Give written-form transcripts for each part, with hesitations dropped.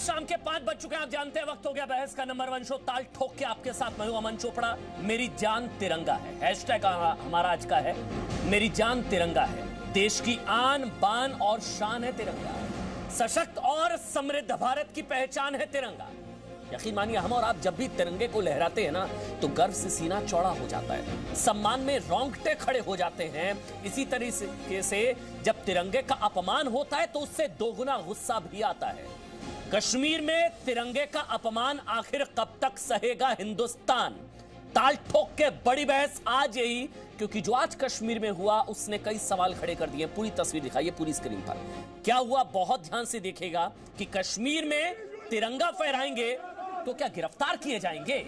शाम के 5 बज चुके हैं। आप जानते हैं वक्त हो गया बहस का नंबर 1 शो ताल ठोक के आपके साथ मैं हूं अमन चोपड़ा। मेरी जान तिरंगा है, हैशटैग हमारा आज का है मेरी जान तिरंगा है। देश की आन बान और शान है तिरंगा, सशक्त और समृद्ध भारत की पहचान है तिरंगा। यकीन मानिए हम और आप जब भी तिरंगे को लहराते हैं ना तो गर्व से सीना चौड़ा हो जाता है, सम्मान में रोंगटे खड़े हो जाते हैं। इसी तरीके से जब तिरंगे का अपमान होता है तो उससे दोगुना गुस्सा भी आता है। कश्मीर में तिरंगे का अपमान आखिर कब तक सहेगा हिंदुस्तान? ताल ठोक के बड़ी बहस आज यही, क्योंकि जो आज कश्मीर में हुआ उसने कई सवाल खड़े कर दिए। पूरी तस्वीर दिखाइए पूरी स्क्रीन पर। क्या हुआ बहुत ध्यान से देखिएगा कि कश्मीर में तिरंगा फहराएंगे तो क्या गिरफ्तार किए जाएंगे?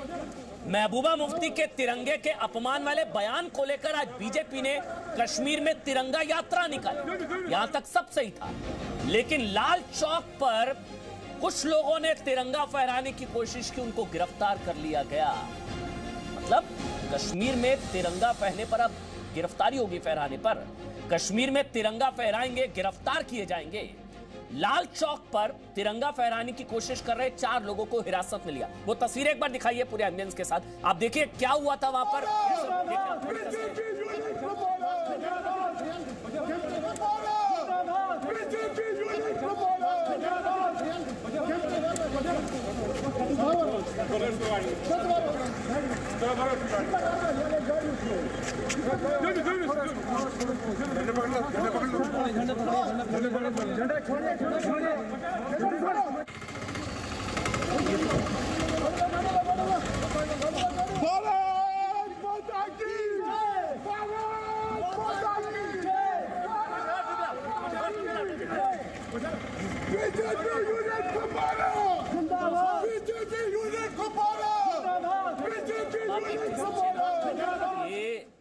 महबूबा मुफ्ती के तिरंगे के अपमान वाले बयान को लेकर आज बीजेपी ने कश्मीर में तिरंगा यात्रा निकाली। यहां तक सब सही था, लेकिन लाल चौक पर कुछ लोगों ने तिरंगा फहराने की कोशिश की, उनको गिरफ्तार कर लिया गया। मतलब कश्मीर में तिरंगा फहरने पर अब गिरफ्तारी होगी। फहराने पर कश्मीर में तिरंगा फहराएंगे, गिरफ्तार किए जाएंगे। लाल चौक पर तिरंगा फहराने की कोशिश कर रहे 4 लोगों को हिरासत में लिया। वो तस्वीर एक बार दिखाइए पूरे एम्बियंस के साथ। आप देखिए क्या हुआ था वहां पर।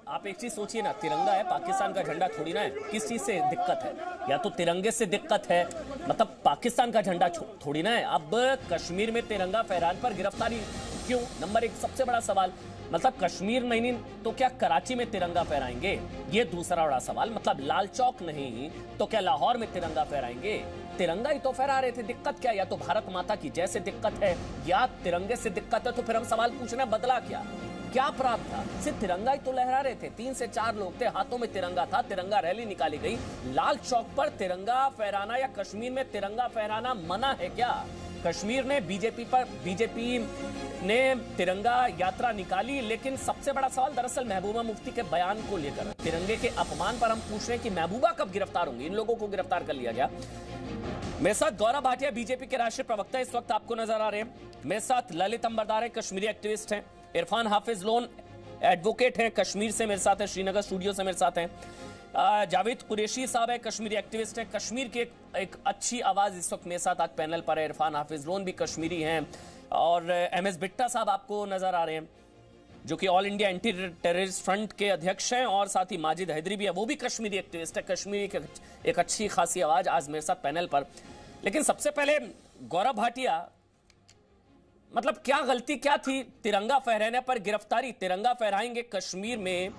आप एक चीज सोचिए ना, तिरंगा है, पाकिस्तान का झंडा थोड़ी ना है। किस चीज से दिक्कत है? या तो तिरंगे से दिक्कत है, मतलब पाकिस्तान का झंडा थोड़ी ना है। अब कश्मीर में तिरंगा फहराने पर गिरफ्तारी क्यों? नंबर 1 सबसे बड़ा सवाल। मतलब कश्मीर नहीं तो क्या कराची में तिरंगा फहराएंगे? ये दूसरा बड़ा सवाल। मतलब लाल चौक नहीं तो क्या लाहौर में तिरंगा फहराएंगे? तिरंगा ही तो फहरा रहे थे, दिक्कत क्या? या तो भारत माता की जैसे दिक्कत है या तिरंगे से दिक्कत है। तो फिर हम सवाल पूछना, बदला क्या अपराध था? सिर्फ तिरंगा ही तो लहरा रहे थे। 3 से 4 लोग थे, हाथों में तिरंगा था, तिरंगा रैली निकाली गई। लाल चौक पर तिरंगा फहराना या कश्मीर में तिरंगा फहराना मना है क्या? कश्मीर ने बीजेपी ने तिरंगा यात्रा निकाली, लेकिन सबसे बड़ा सवाल दरअसल महबूबा मुफ्ती के बयान को लेकर, तिरंगे के अपमान पर हम पूछ रहे हैं कि महबूबा कब गिरफ्तार होंगी? इन लोगों को गिरफ्तार कर लिया गया। मेरे साथ गौरव भाटिया बीजेपी के राष्ट्रीय प्रवक्ता इस वक्त आपको नजर आ रहे हैं। मेरे साथ ललित अंबरदार है, कश्मीरी एक्टिविस्ट हैं। इरफान हाफिज लोन एडवोकेट हैं, कश्मीर से मेरे साथ है, श्रीनगर स्टूडियो से मेरे साथ हैं। जावेद कुरैशी साहब है, कश्मीरी एक्टिविस्ट हैं, कश्मीर की एक अच्छी आवाज इस वक्त मेरे साथ आज पैनल पर है। इरफान हाफिज लोन भी कश्मीरी हैं। और MS बिट्टा साहब आपको नजर आ रहे हैं, जो कि all India anti terrorist front के अध्यक्ष हैं। और साथ ही माजिद हैदरी भी है, वो भी कश्मीरी एक्टिविस्ट है। कश्मीरी की एक अच्छी खासी आवाज आज मेरे साथ पैनल पर। लेकिन सबसे पहले गौरव भाटिया, मतलब क्या गलती क्या थी? तिरंगा फहराने पर गिरफ्तारी, तिरंगा फहराएंगे कश्मीर में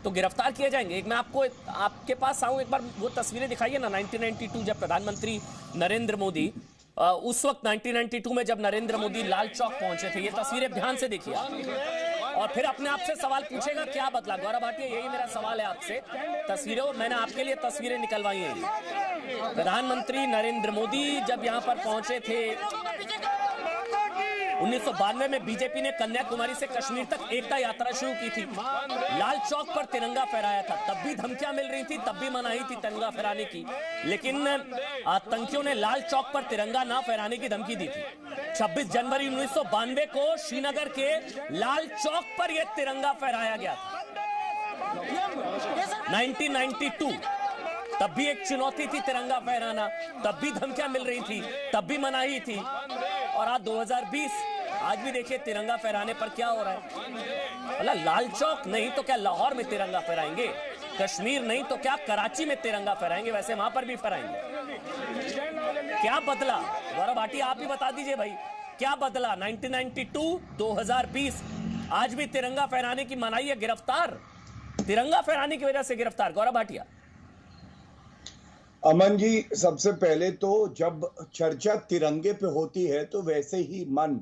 तो गिरफ्तार किए जाएंगे। एक मैं आपके पास आऊं, एक बार वो तस्वीरें दिखाइए ना। 1992 जब प्रधानमंत्री नरेंद्र मोदी, उस वक्त 1992 में जब नरेंद्र मोदी लाल चौक पहुंचे थे, ये तस्वीरें ध्यान से देखिए और फिर अपने आप से सवाल पूछेगा क्या बदला। गौरव भाटिया, यही मेरा सवाल है आपसे। तस्वीरें मैंने आपके लिए तस्वीरें निकलवाई हैं। प्रधानमंत्री नरेंद्र मोदी जब यहां पर पहुंचे थे 1992 में, बीजेपी ने कन्याकुमारी से कश्मीर तक एकता यात्रा शुरू की थी। लाल चौक पर तिरंगा फहराया था, तब भी धमकियां मिल रही थी, तब भी मनाही थी तिरंगा फहराने की। लेकिन आतंकियों ने लाल चौक पर तिरंगा ना फहराने की धमकी दी थी। 26 जनवरी 1992 को श्रीनगर के लाल चौक पर यह तिरंगा फहराया गया था। 1992 तब भी एक चुनौती थी तिरंगा फहराना, तब भी धमकियां मिल रही थी, तब भी मनाही थी। और आज 2020, आज भी देखिए तिरंगा फहराने पर क्या हो रहा है। मतलब लाल चौक नहीं तो क्या लाहौर में तिरंगा फहराएंगे? कश्मीर नहीं तो क्या कराची में तिरंगा फहराएंगे? वैसे वहां पर भी फहराएंगे। क्या बदला? गौरव भाटिया आप ही बता दीजिए भाई, क्या बदला? 1992, 2020, आज भी तिरंगा फहराने की मनाही है, गिरफ्तार। तिरंगा फहराने की वजह से गिरफ्तार। गौरव भाटिया, अमन जी, सबसे पहले तो जब चर्चा तिरंगे पे होती है तो वैसे ही मन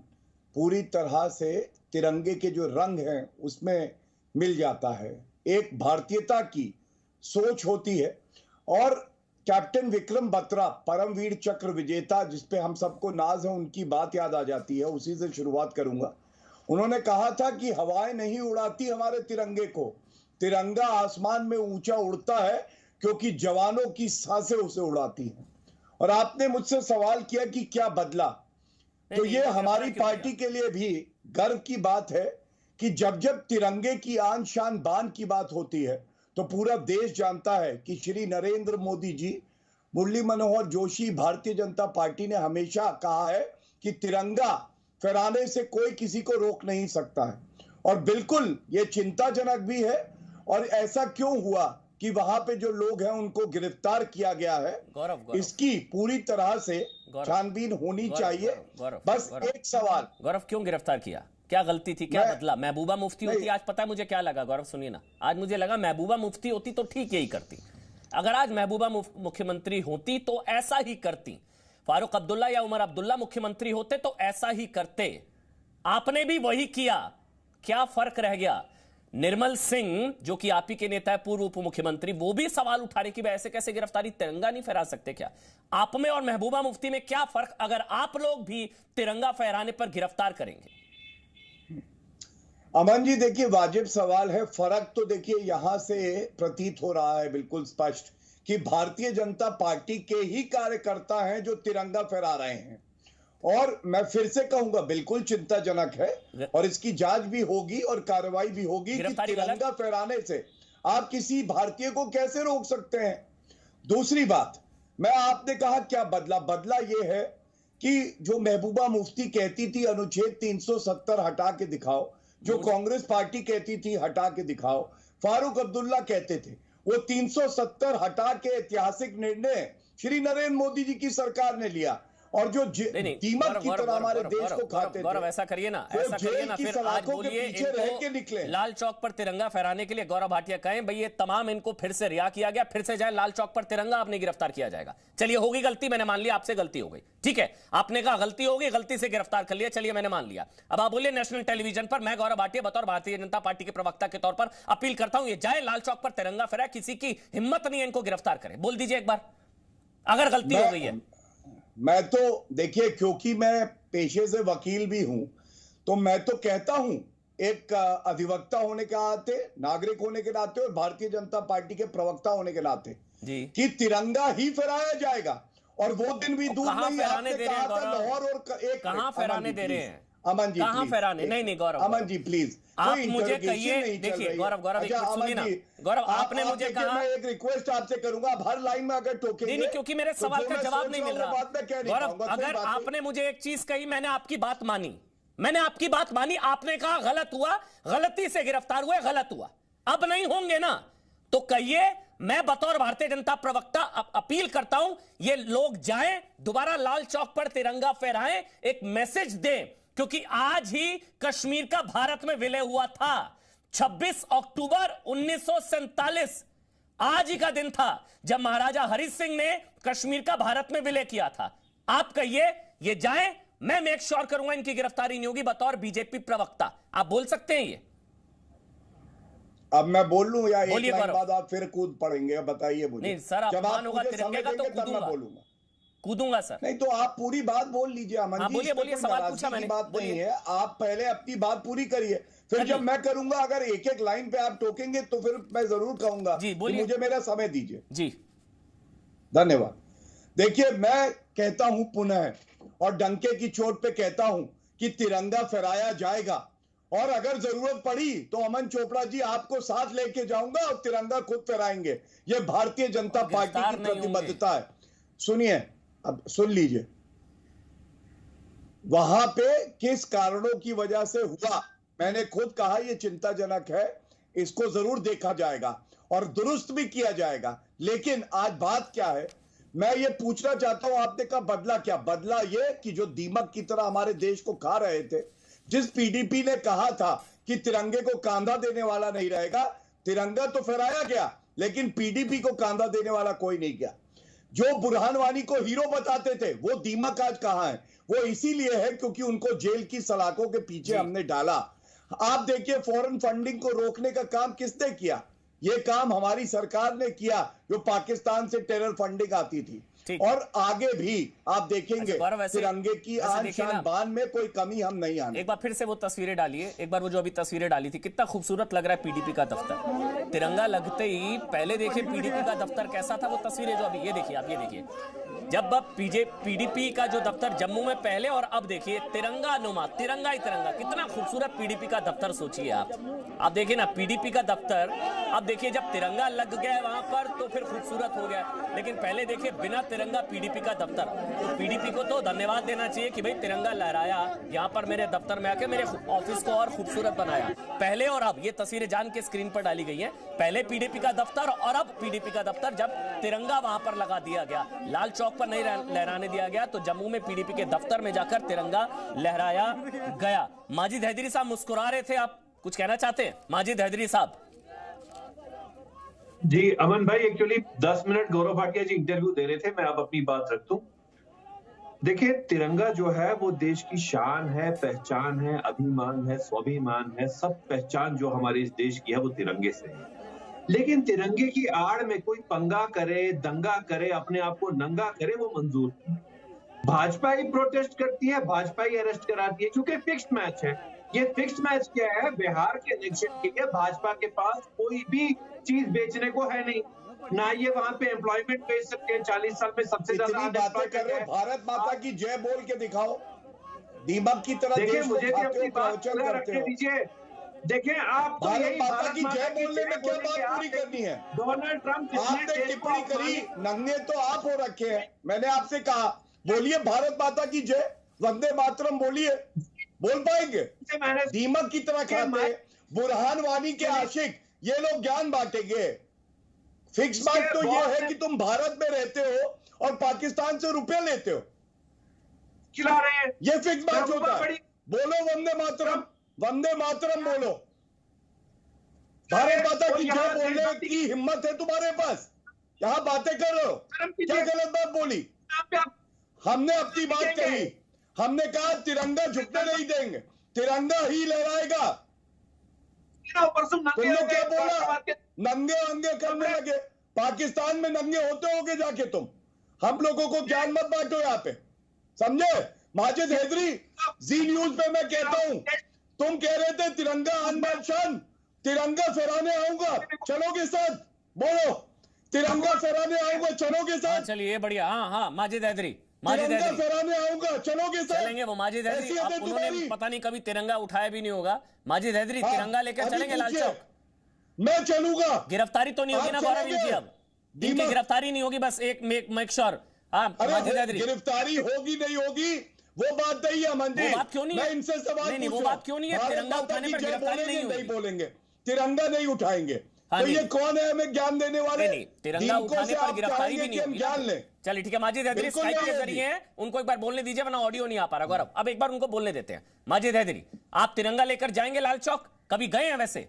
पूरी तरह से तिरंगे के जो रंग हैं उसमें मिल जाता है। एक भारतीयता की सोच होती है। और कैप्टन विक्रम बत्रा, परमवीर चक्र विजेता, जिसपे हम सबको नाज है, उनकी बात याद आ जाती है। उसी से शुरुआत करूंगा। उन्होंने कहा था कि हवाएं नहीं उड़ाती हमारे तिरंगे को, तिरंगा आसमान में ऊंचा उड़ता है क्योंकि जवानों की सांसें उसे उड़ाती हैं। और आपने मुझसे सवाल किया कि क्या बदला, तो ये हमारी पार्टी के लिए भी गर्व की बात है कि जब जब तिरंगे की आन शान बान की बात होती है तो पूरा देश जानता है कि श्री नरेंद्र मोदी जी, मुरली मनोहर जोशी, भारतीय जनता पार्टी ने हमेशा कहा है कि तिरंगा फहराने से कोई किसी को रोक नहीं सकता है। और बिल्कुल ये चिंताजनक भी है। और ऐसा क्यों हुआ कि वहां पे जो लोग हैं उनको गिरफ्तार किया गया है, इसकी पूरी तरह से छानबीन होनी चाहिए। बस एक सवाल, गौरव, क्यों गिरफ्तार किया? क्या गलती थी? क्या बदला? महबूबा मुफ्ती होती, आज पता है मुझे क्या लगा गौरव, सुनिए ना, आज मुझे लगा महबूबा मुफ्ती होती तो ठीक यही करती। अगर आज महबूबा मुख्यमंत्री होती तो ऐसा ही करती। फारूक अब्दुल्ला या उमर अब्दुल्ला मुख्यमंत्री होते तो ऐसा ही करते। आपने भी वही किया। क्या फर्क रह गया? निर्मल सिंह, जो कि आप ही के नेता है, पूर्व उप मुख्यमंत्री, वो भी सवाल उठा रहे कि ऐसे कैसे गिरफ्तारी, तिरंगा नहीं फहरा सकते क्या? आप में और महबूबा मुफ्ती में क्या फर्क अगर आप लोग भी तिरंगा फहराने पर गिरफ्तार करेंगे? अमन जी, देखिए, वाजिब सवाल है। फर्क तो देखिए यहां से प्रतीत हो रहा है बिल्कुल स्पष्ट कि भारतीय जनता पार्टी के ही कार्यकर्ता हैं जो तिरंगा फहरा रहे हैं। और मैं फिर से कहूंगा, बिल्कुल चिंताजनक है और इसकी जांच भी होगी और कार्रवाई भी होगी कि तिरंगा फहराने से आप किसी भारतीय को कैसे रोक सकते हैं। दूसरी बात, मैं आपने कहा क्या बदला, बदला यह है कि जो महबूबा मुफ्ती कहती थी अनुच्छेद 370 हटा के दिखाओ, जो कांग्रेस पार्टी कहती थी हटा के दिखाओ, फारूक अब्दुल्ला कहते थे, वो 370 हटा के ऐतिहासिक निर्णय श्री नरेंद्र मोदी जी की सरकार ने लिया। और जो दीमक की तरह हमारे देश को खाते थे। गौरव, ऐसा करिए ना, ऐसा करिए ना, फिर आज बोलिए इनको लाल चौक पर तिरंगा फहराने के लिए गौरव भाटिया कहें भाई ये तमाम इनको फिर से रिहा किया गया, फिर से जाए लाल चौक पर तिरंगा, आपने गिरफ्तार किया जाएगा। चलिए, होगी गलती, मैंने मान लिया आपसे गलती हो गई, ठीक है, आपने कहा गलती होगी, गलती से गिरफ्तार कर लिया, चलिए मैंने मान लिया। अब आप बोलिए नेशनल टेलीविजन पर, मैं गौरव भाटिया बतौर भारतीय जनता पार्टी के प्रवक्ता के तौर पर अपील करता हूं, ये जाए लाल चौक पर तिरंगा फहराए, किसी की हिम्मत नहीं है इनको गिरफ्तार करें। बोल दीजिए एक बार अगर गलती हो गई है। मैं तो देखिए, क्योंकि मैं पेशे से वकील भी हूं, तो मैं तो कहता हूं, एक अधिवक्ता होने के नाते, नागरिक होने के नाते और भारतीय जनता पार्टी के प्रवक्ता होने के नाते कि तिरंगा ही फहराया जाएगा। और वो दिन भी दूर नहीं है। आपने कहा था लाहौर और एक कहां फहराने दे रहे हैं? अमन जी, कहां फहराने? नहीं गौरव, अमन जी प्लीज, आप मुझे कहिए। देखिए गौरव, एक मिनट सुनिए ना गौरव, आपने मुझे कहा, मैं एक रिक्वेस्ट आपसे करूंगा, आप हर लाइन में अगर टोकेंगे, नहीं, क्योंकि मेरे सवाल का जवाब नहीं मिल रहा। गौरव, अगर आपने मुझे एक चीज कही, मैंने आपकी बात मानी, आपने कहा गलत हुआ, गलती से गिरफ्तार हुए, गलत हुआ, अब नहीं होंगे ना, तो कहिए। मैं बतौर भारतीय जनता प्रवक्ता अपील करता हूं, ये लोग जाएं, दोबारा लाल चौक पर तिरंगा फहराएं, एक मैसेज दें, क्योंकि आज ही कश्मीर का भारत में विलय हुआ था। 26 अक्टूबर 1947 आज ही का दिन था जब महाराजा हरि सिंह ने कश्मीर का भारत में विलय किया था। आप कहिए ये जाएं, मैं मेक श्योर करूंगा इनकी गिरफ्तारी नहीं होगी बतौर बीजेपी प्रवक्ता। आप बोल सकते हैं ये? अब मैं बोल लूं या एक लाइन बाद आप फिर कूद पड़ेंगे? बताइए मुझे। नहीं सर, अपमान होगा तिरंगे का तो कूदूंगा सर। नहीं तो आप पूरी बात बोल लीजिए अमन जी। बोलिए, सवाल पूछा मैंने। बात नहीं है, आप पहले अपनी बात पूरी करिए, फिर जब मैं करूंगा, अगर एक एक लाइन पे आप टोकेंगे तो फिर मैं जरूर कहूंगा कि मुझे मेरा समय दीजिए। जी धन्यवाद। देखिए, मैं कहता हूं पुनः और डंके की चोट पे कहता हूं कि तिरंगा फहराया जाएगा, और अगर जरूरत पड़ी तो अमन चोपड़ा जी आपको साथ लेके जाऊंगा और तिरंगा खुद फहराएंगे। यह भारतीय जनता पार्टी की प्रतिबद्धता है। सुनिए, अब सुन लीजिए, वहां पे किस कारणों की वजह से हुआ, मैंने खुद कहा यह चिंताजनक है, इसको जरूर देखा जाएगा और दुरुस्त भी किया जाएगा। लेकिन आज बात क्या है, मैं ये पूछना चाहता हूं, आपने कहा बदला क्या? बदला ये कि जो दीमक की तरह हमारे देश को खा रहे थे, जिस पीडीपी ने कहा था कि तिरंगे को कांधा देने वाला नहीं रहेगा, तिरंगा तो फहराया गया लेकिन पीडीपी को कांधा देने वाला कोई नहीं गया। जो बुरहान वानी को हीरो बताते थे वो दीमक आज कहां है? वो इसीलिए है क्योंकि उनको जेल की सलाखों के पीछे हमने डाला। आप देखिए फॉरेन फंडिंग को रोकने का काम किसने किया? ये काम हमारी सरकार ने किया, जो पाकिस्तान से टेरर फंडिंग आती थी। और आगे भी आप देखेंगे तिरंगे की आन शान बान में कोई कमी हम नहीं आने। एक बार फिर से वो तस्वीरें डालिए, एक बार वो जो अभी तस्वीरें डाली थी, कितना खूबसूरत लग रहा है पीडीपी का दफ्तर। तिरंगा लगते ही पहले देखिए पीडीपी का दफ्तर कैसा था, वो तस्वीरें जो अभी ये देखिए, आप ये देखिए, जब अब पीडीपी का जो दफ्तर जम्मू में पहले और अब देखिए तिरंगा नुमा, तिरंगा ही तिरंगा, कितना खूबसूरत पीडीपी का दफ्तर सोचिए आप देखिए ना पीडीपी का दफ्तर। अब देखिए जब तिरंगा लग गया वहां पर तो फिर खूबसूरत हो गया, लेकिन पहले देखिए बिना तिरंगा पीडीपी का दफ्तर। तो पीडीपी को तो धन्यवाद देना चाहिए कि भाई तिरंगा लहराया, यहाँ पर मेरे दफ्तर में आके मेरे ऑफिस को और खूबसूरत बनाया। पहले और अब ये तस्वीरें जान के स्क्रीन पर डाली गई हैं, पहले पीडीपी का दफ्तर और अब पीडीपी का दफ्तर, जब तिरंगा वहां पर लगा दिया गया, लाल चौक पर नहीं लहराने दिया गया, तो जम्मू में पीडीपी के दफ्तर में जाकर तिरंगा लहराया गया। माजिद हैदरी साहब मुस्कुरा रहे थे, आप कुछ कहना चाहते हैं माजिद हैदरी साहब? जी अमन भाई, एक्चुअली 10 मिनट गौरव भाटिया जी इंटरव्यू दे रहे थे, मैं अब अपनी बात रख दूं। देखिए तिरंगा जो है वो देश की शान है, पहचान है, अभिमान है, स्वाभिमान है, सब पहचान जो हमारे इस देश की है वो तिरंगे से है। लेकिन तिरंगे की आड़ में कोई पंगा करे, दंगा करे, अपने आप को नंगा करे, वो मंजूर नहीं। भाजपा ही प्रोटेस्ट करती है, भाजपा ही अरेस्ट कराती है, क्योंकि फिक्स्ड मैच है। ये फिक्स्ड मैच क्या है? बिहार के इलेक्शन के लिए भाजपा के पास कोई भी चीज बेचने को है नहीं, ना ये वहां पे एम्प्लॉयमेंट बेच सकते हैं। 40 साल में सबसे ज्यादा बातें कर रहे हो, भारत माता की जय बोल के दिखाओ, दीमक की तरह। देखिए मुझे भी अपनी बात रखने दीजिए। देखिए आप तो भारत माता की जय बोलने में क्या बात पूरी करनी है? डोनाल्ड ट्रंप आपने टिप्पणी करी, नंगे तो आप हो रखे हैं। मैंने आपसे कहा बोलिए भारत माता की जय, वंदे मातरम बोलिए, बोल पाएंगे? दीमक की तरह खाते बुरहान वानी के आशिक ये लोग ज्ञान बांटेंगे। फिक्स बात तो ये है कि तुम भारत में रहते हो और पाकिस्तान से रुपए लेते हो, खिला रहे हैं, ये फिक्स बात होता है। बोलो वंदे मातरम, वंदे मातरम बोलो। भारत माता की जय बोलने की हिम्मत है तुम्हारे पास? यहां बातें कर रहे हो, क्या गलत बात बोली? हमने अपनी बात कही, हमने कहा तिरंगा झुकने नहीं देंगे, तिरंगा ही लहराएगा। तुमने क्या बोला? नंगे अंगे करने लगे। पाकिस्तान में नंगे होते होगे जाके तुम। हम लोगों को ज्ञान मत बांटो यहाँ पे, समझे? माजिद हैदरी, जी न्यूज पे मैं कहता हूं, तुम कह रहे थे तिरंगा आन शान, तिरंगा फहराने आऊंगा, चलोगे साथ? बोलो, तिरंगा फहराने आऊंगा, चलोगे साथ? चलिए बढ़िया। हाँ माजिद हैदरी, तिरंगा फहराने आऊंगा, चलोगे साथ? चलेंगे। वो माजिद हैदरी, उन्होंने पता नहीं कभी तिरंगा उठाया भी नहीं होगा। माजिद हैदरी तिरंगा लेकर चलेंगे लाल चौक? मैं चलूंगा। गिरफ्तारी तो नहीं होगी ना गौरव इनकी? अब इनकी गिरफ्तारी नहीं होगी, बस एक मेक श्योर। माजिद हैदरी, गिरफ्तारी होगी नहीं होगी वो बात नहीं है मंजी। वो बात क्यों नहीं है? मैं इनसे सवाल नहीं, वो बात क्यों नहीं है? तिरंगा उठाने पर गिरफ्तारी नहीं होगी? नहीं बोलेंगे, तिरंगा नहीं उठाएंगे। तो ये कौन है हमें ज्ञान देने वाले? नहीं, तिरंगा उठाने पर गिरफ्तारी भी नहीं होगी। ज्ञान लें। चलिए ठीक है, माजिद हैदरी स्काइप के जरिए हैं, उनको एक बार बोलने दीजिए, वरना ऑडियो नहीं आ पा रहा। गौरव, अब एक बार उनको बोलने देते हैं। माजिद हैदरी, आप तिरंगा लेकर जाएंगे लाल चौक? कभी गए हैं वैसे?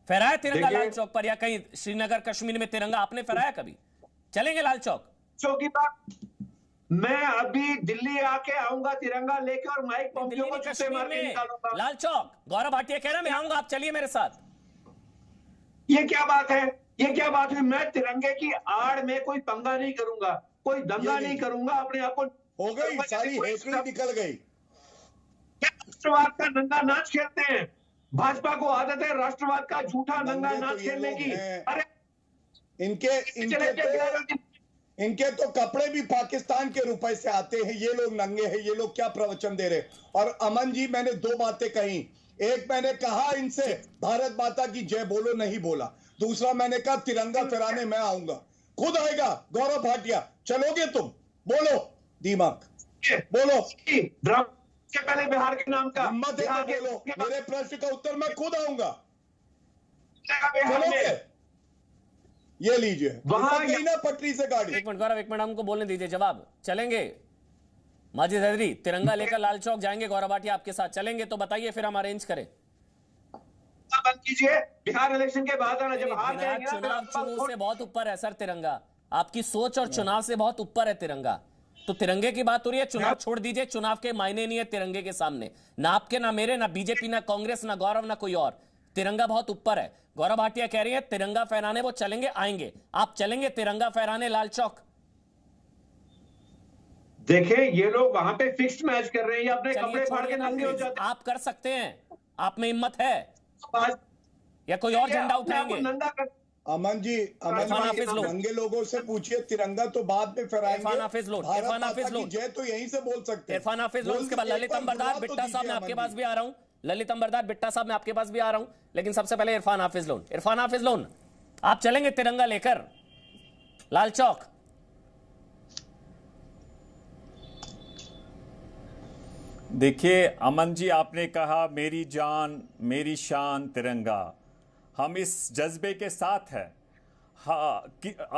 फहराया तिरंगा लाल चौक पर, या कहीं श्रीनगर कश्मीर में तिरंगा आपने फहराया कभी? चलेंगे लाल चौक? की बात, मैं अभी दिल्ली आके आऊंगा तिरंगा लेके, और माइक दिल्ली में कश्मीर में लाल चौक। गौरव भाटिया कह रहा मैं आऊंगा, आप चलिए मेरे साथ। ये क्या बात है? ये क्या बात है? मैं तिरंगे की आड़ में कोई पंगा नहीं करूंगा, कोई दंगा नहीं करूंगा, अपने आप को हो गई सारी हेकड़ी निकल गई। राष्ट्रवाद का नंगा नाच खेलते हैं, भाजपा को आदत है राष्ट्रवाद का झूठा नंगा नाच खेलने की। अरे इनके तो कपड़े भी पाकिस्तान के रुपए से आते हैं। ये लोग नंगे हैं, ये लोग क्या प्रवचन दे रहे। और अमन जी, मैंने दो बातें कही। एक, मैंने कहा इनसे भारत माता की जय बोलो, नहीं बोला। दूसरा, मैंने कहा तिरंगा फहराने मैं आऊंगा, खुद आएगा गौरव भाटिया। चलोगे तुम? बोलो दीमक, बोलो। के पहले बिहार के नाम का हिम्मत है तो बोलो। मेरे प्रश्न का उत्तर मैं खुद आऊंगा, चलोगे? ये लीजिए, वहां ना पटरी से गाड़ी। एक मिनट गौरव, एक मिनट हमको बोलने दीजिए। जवाब, चलेंगे? माजिद हैदरी, तिरंगा लेकर लाल चौक जाएंगे, गौरव भाटिया आपके साथ चलेंगे तो बताइए, फिर हम अरेंज करें। बंद कीजिए, बिहार इलेक्शन के बाद आना, जब हार जाएंगे चुनाव से बहुत ऊपर है सर तिरंगा। आपकी सोच और चुनाव से बहुत ऊपर है तिरंगा। तो तिरंगे की बात हो रही है, चुनाव छोड़ दीजिए, चुनाव के मायने नहीं है तिरंगे के सामने, ना आपके, ना मेरे, ना बीजेपी, ना कांग्रेस, ना गौरव, ना कोई और। तिरंगा बहुत ऊपर है। गौरव भाटिया कह रही है तिरंगा फहराने वो चलेंगे, आएंगे। आप चलेंगे तिरंगा फहराने लाल चौक? देखें, ये लोग वहां पे फिक्स्ड मैच कर रहे हैं, या अपने कपड़े फाड़ के नंगे हो प्लीज, जाते आप कर सकते हैं, आप में हिम्मत है, हैं। या कोई और झंडा अपने आप को उठाएंगे? नंगा कर अमन जी, इरफान हाफिज लोग। नंगे लोगों से पूछिए, तिरंगा तो बाद में फहराएंगे। इरफान हाफिज लोग, भारत इरफान हाफिज माता की लोग। जय तो यहीं से बोल सकते हैं। इरफान हाफिज लोग, उसके बाद ललित अंबरदार, बिट्टा साहब, मैं आपके पास भी आ रहा हूं। ललित अंबरदार, बिट्टा साहब, मैं आपके पास भी आ रहा हूं, लेकिन सबसे पहले इरफान हाफिज लोन। इरफान हाफिज लोन, आप चलेंगे तिरंगा लेकर लाल चौक? देखिए अमन जी, आपने कहा मेरी जान मेरी शान तिरंगा, हम इस जज्बे के साथ हैं।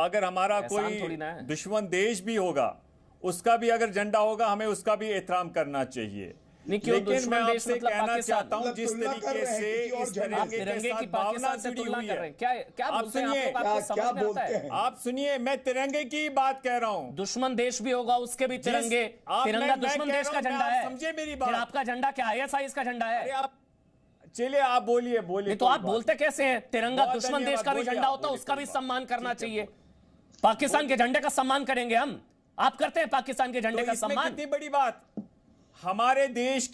अगर हमारा कोई दुश्मन देश भी होगा, उसका भी अगर झंडा होगा, हमें उसका भी एहतराम करना चाहिए। लेकिन मैं आपसे कहना चाहता हूं, जिस तरीके से इस तिरंगे के साथ भावना जुड़ी हुई है, आप सुनिए, क्या बोलते हैं आप सुनिए, मैं तिरंगे की बात कह रहा हूं। दुश्मन देश भी होगा, उसके भी तिरंगे, तिरंगा दुश्मन देश का झंडा है। समझे मेरी बात? आपका झंडा क्या ISIS का झंडा है? चलिए आप बोलिए बोलिए। तो आप बोलते कैसे हैं? तिरंगा दुश्मन देश का भी झंडा होता है, उसका भी सम्मान करना चाहिए। पाकिस्तान के झंडे का सम्मान करेंगे हम, आप करते हैं पाकिस्तान के झंडे का सम्मान? कितनी बड़ी बात। हमारे देश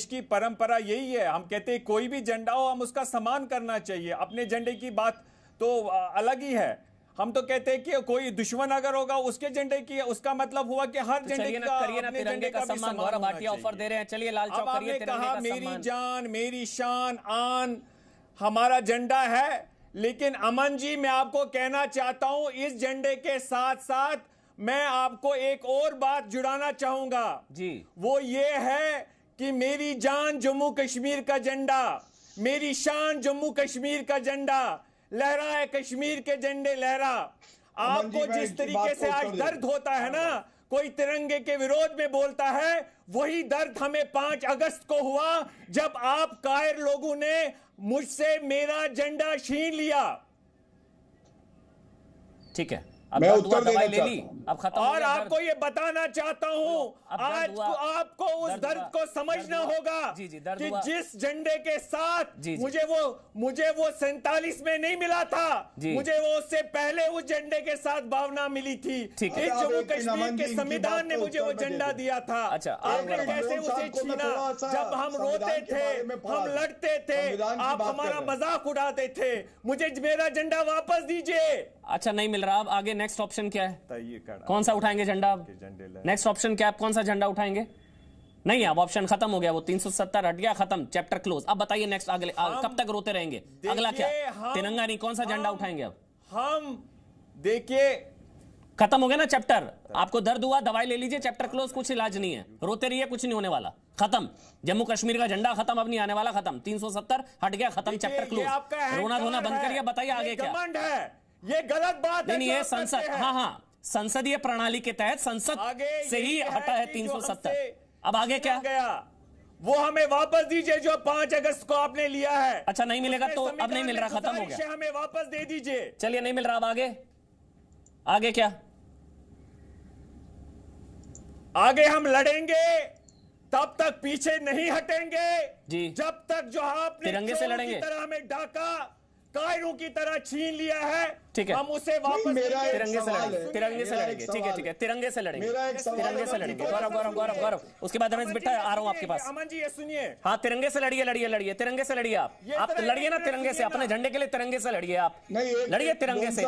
की परंपरा यही है, हम कहते हैं कोई भी झंडा हो हम उसका सम्मान करना चाहिए। अपने झंडे की बात तो अलग ही है। हम तो कहते हैं कि कोई दुश्मन अगर होगा उसके झंडे की, उसका मतलब हुआ कि हर झंडे का, अपने झंडे का भी सम्मान। गौरव भाटिया ऑफर दे रहे हैं, चलिए लाल चौक करिए तिरंगे का सम्मान। मेरी जान मेरी शान आन हमारा झंडा है, लेकिन अमन जी मैं आपको कहना चाहता हूं, इस झंडे के साथ साथ मैं आपको एक और बात जुड़ाना चाहूंगा जी। वो ये है कि मेरी जान जम्मू कश्मीर का झंडा, मेरी शान जम्मू कश्मीर का झंडा, लहरा है कश्मीर के झंडे लहरा। आपको जिस तरीके से आज दर्द होता है ना, कोई तिरंगे के विरोध में बोलता है, वही दर्द हमें 5 अगस्त को हुआ जब आप कायर लोगों ने मुझसे मेरा झंडा छीन लिया। ठीक है, मैं उत्तर देना ले ली, अब खत्म। और आपको ये बताना चाहता हूं, आज को आपको उस दर्द को समझना होगा कि जिस झंडे के साथ मुझे वो 47 में नहीं मिला था, मुझे वो उससे पहले उस झंडे के साथ भावना मिली थी। जम्मू कश्मीर के संविधान ने मुझे वो झंडा दिया था। आपने कैसे उसे छीना? जब हम रोते थे, हम लड़ते थे, आप हमारा मजाक उड़ाते थे। मुझे मेरा झंडा वापस दीजिए। अच्छा, नहीं मिल रहा। अब आगे नेक्स्ट ऑप्शन क्या है? कौन सा उठाएंगे झंडा? नेक्स्ट ऑप्शन क्या है? कौन सा झंडा उठाएंगे? नहीं, अब ऑप्शन खत्म हो गया, वो 370 हट गया, खत्म, चैप्टर क्लोज। अब बताइए नेक्स्ट, अगले कब तक रोते रहेंगे? अगला क्या? तिरंगा नहीं, कौन सा झंडा उठाएंगे अब? हम देखिए, खत्म हो गया ना चैप्टर। आपको दर्द हुआ, दवाई ले लीजिए, चैप्टर क्लोज, कुछ इलाज नहीं है, रोते रहिए, कुछ नहीं होने वाला, खत्म। जम्मू कश्मीर का झंडा खत्म, अब नहीं आने वाला, खत्म। 370 हट गया, खत्म, चैप्टर क्लोज। रोना धोना बंद करिए, बताइए आगे क्या? ये गलत बात है। नहीं, ये संसद, हाँ, संसदीय प्रणाली के तहत संसद से ही हटा है 370। अब आगे क्या गया? वो हमें वापस दीजिए जो 5 अगस्त को आपने लिया है। अच्छा, नहीं मिलेगा तो अब नहीं मिल रहा, खत्म हो गया, हमें वापस दे दीजिए। चलिए, नहीं मिल रहा, अब आगे क्या? आगे हम लड़ेंगे, तब तक पीछे नहीं हटेंगे जी, जब तक जो आपने तिरंगे से लड़ेंगे, तरह हमें डाका कायरों की तरह छीन लिया है, ठीक है, हम उसे वापस तिरंगे से लड़ेंगे, तिरंगे से लड़ेंगे। ठीक है, ठीक है, तिरंगे से लड़ेंगे, तिरंगे से लड़ेंगे। गौरव, उसके बाद रमेश बिट्टा, आ रहा हूं आपके पास। अमन जी ये सुनिए, हाँ, तिरंगे से लड़िए, तिरंगे से लड़िए। आप लड़िए ना तिरंगे से, अपने झंडे के लिए तिरंगे से लड़िए। आप लड़िए तिरंगे से,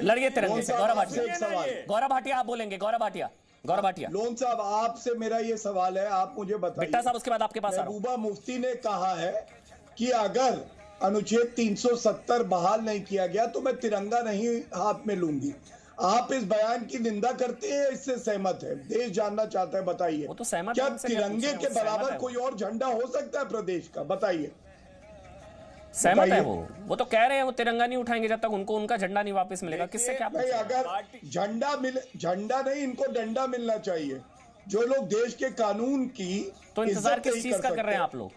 लड़िए तिरंगे से। गौरव भाटिया आप बोलेंगे। गौरव भाटिया लोन साहब, आपसे मेरा ये सवाल है, आप मुझे बताइए। बिट्टा साहब, उसके बाद आपके पास। महबूबा मुफ्ती ने कहा है कि अगर अनुच्छेद 370 बहाल नहीं किया गया तो मैं तिरंगा नहीं हाथ में लूंगी। आप इस बयान की निंदा करते हैं, इससे सहमत है? देश जानना चाहता है, बताइए। वो तो सहमत, क्या तिरंगे के बराबर कोई और झंडा हो सकता है प्रदेश का? बताइए। सहमत है वो तो कह रहे हैं वो तिरंगा नहीं उठाएंगे जब तक उनको उनका झंडा नहीं वापस मिलेगा। किससे क्या? नहीं, अगर झंडा नहीं, इनको डंडा मिलना चाहिए। जो लोग देश के कानून की तो इंतजार किस चीज का कर रहे हैं आप लोग?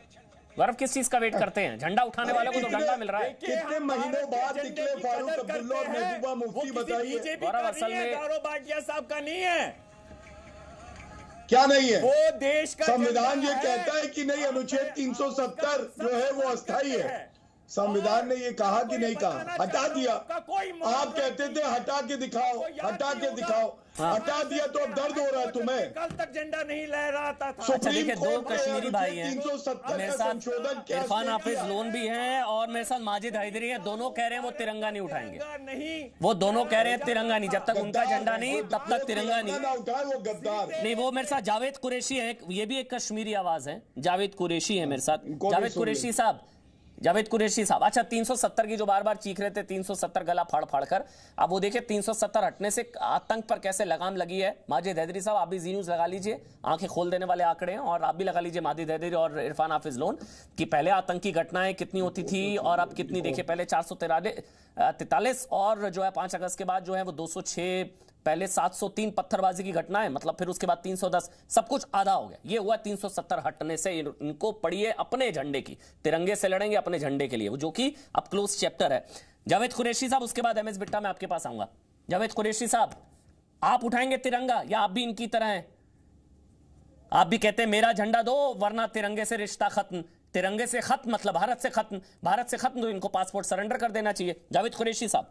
गौरव किस चीज का वेट करते हैं? झंडा उठाने वालों को तो डंडा मिल रहा है। कितने महीनों बाद निकले फारूक अब्दुल्ला और महबूबा मुफ्ती, बताइए। गौरव असल में गौरव भाटिया साहब का नहीं है। क्या नहीं है? वो देश का संविधान ये कहता है कि नहीं, अनुच्छेद 370 जो है वो अस्थायी है। संविधान ने ये कहा कि नहीं कहा? हटा दिया। आप कहते थे हटा के दिखाओ, हटा के दिखाओ, हटा दिया तो अब दर्द हो रहा है तुम्हें। कल तक झंडा नहीं लहराता था। अच्छा देखिए, दो कश्मीरी भाई हैं, 370 मेरे का साथ संशोधन इरफान हाफिज लोन भी हैं और मेरे साथ माजिद हैदरी हैं। दोनों कह रहे हैं वो तिरंगा नहीं उठाएंगे। नहीं, वो दोनों कह रहे हैं तिरंगा नहीं, जब तक उनका झंडा नहीं तब तक तिरंगा नहीं। वो गद्दार नहीं, वो मेरे साथ जावेद कुरैशी है, ये भी एक कश्मीरी आवाज है। जावेद कुरैशी है मेरे साथ। जावेद कुरैशी साहब, जावेद कुरैशी साहब, अच्छा 370 की जो बार बार चीख रहे थे, 370 गला फाड़ फाड़ कर, अब वो देखिए 370 हटने से आतंक पर कैसे लगाम लगी है। माजिद हैदरी साहब, आप भी जी न्यूज़ लगा लीजिए, आंखें खोल देने वाले आंकड़े हैं, और आप भी लगा लीजिए माजिद हैदरी और इरफान हाफिज लोन कि पहले आतंकी घटनाएं कितनी होती थी और अब कितनी। देखिए पहले 443 और जो है 5 अगस्त के बाद जो है वो 206, पहले 703 पत्थरबाजी की घटनाएं, मतलब फिर उसके बाद 310, सब कुछ आधा हो गया। ये हुआ 370 हटने से। इनको पढ़िए अपने झंडे की, तिरंगे से लड़ेंगे अपने झंडे के लिए, जो कि अब क्लोज चैप्टर है। जावेद कुरैशी साहब, उसके बाद एमएस बिट्टा मैं आपके पास आऊंगा। जावेद कुरैशी साहब, आप उठाएंगे तिरंगा या आप भी इनकी तरह हैं? आप भी कहते हैं मेरा झंडा दो वरना तिरंगे से रिश्ता खत्म, तिरंगे से खत्म मतलब भारत से खत्म, भारत से खत्म तो इनको पासपोर्ट सरेंडर कर देना चाहिए। जावेद कुरैशी साहब,